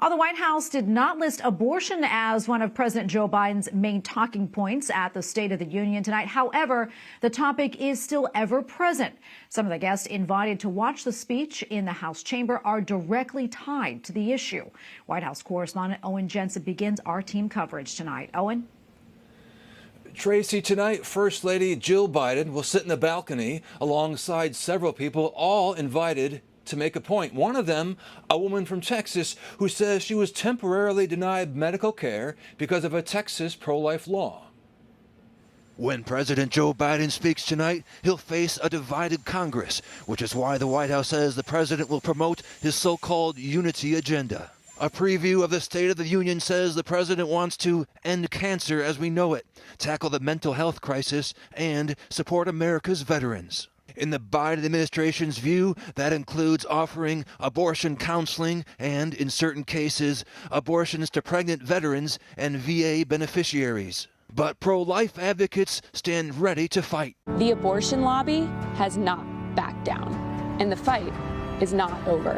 The White House did not list abortion as one of President Joe Biden's main talking points at the State of the Union tonight. However, the topic is still ever present. Some of the guests invited to watch the speech in the House chamber are directly tied to the issue. White House Correspondent Owen Jensen begins our team coverage tonight. Owen? Tracy, tonight, First Lady Jill Biden will sit in the balcony alongside several people, all invited to make a point. One of them, a woman from Texas who says she was temporarily denied medical care because of a Texas pro-life law. When President Joe Biden speaks tonight, he'll face a divided Congress, which is why the White House says the president will promote his so-called unity agenda. A preview of the State of the Union says the president wants to end cancer as we know it, tackle the mental health crisis, and support America's veterans. In the Biden administration's view, that includes offering abortion counseling and, in certain cases, abortions to pregnant veterans and VA beneficiaries. But pro-life advocates stand ready to fight. The abortion lobby has not backed down, and the fight is not over.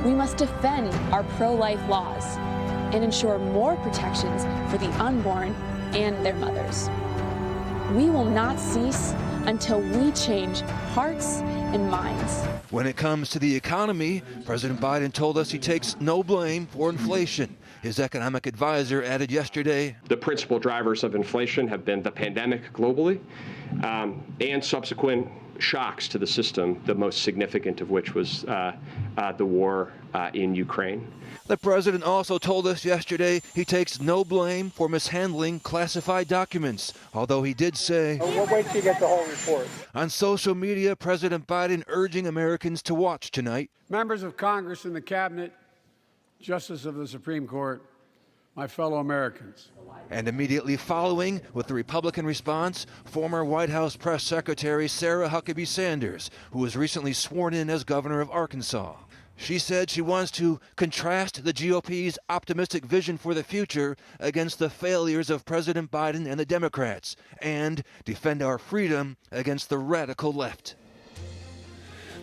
We must defend our pro-life laws and ensure more protections for the unborn and their mothers. We will not cease until we change hearts and minds. When it comes to the economy, President Biden told us he takes no blame for inflation. His economic advisor added yesterday, the principal drivers of inflation have been the pandemic globally and subsequent shocks to the system, the most significant of which was the war in Ukraine. The president also told us yesterday he takes no blame for mishandling classified documents, although he did say, we'll wait till you get the whole report. On social media, President Biden urging Americans to watch tonight. Members of Congress and the Cabinet, Justice of the Supreme Court, my fellow Americans. And immediately following, with the Republican response, former White House Press Secretary Sarah Huckabee Sanders, who was recently sworn in as governor of Arkansas. She said she wants to contrast the GOP's optimistic vision for the future against the failures of President Biden and the Democrats, and defend our freedom against the radical left.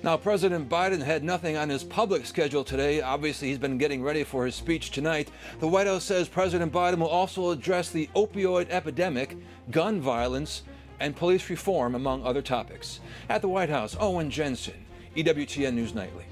Now, President Biden had nothing on his public schedule today. Obviously, he's been getting ready for his speech tonight. The White House says President Biden will also address the opioid epidemic, gun violence, and police reform, among other topics. At the White House, Owen Jensen, EWTN News Nightly.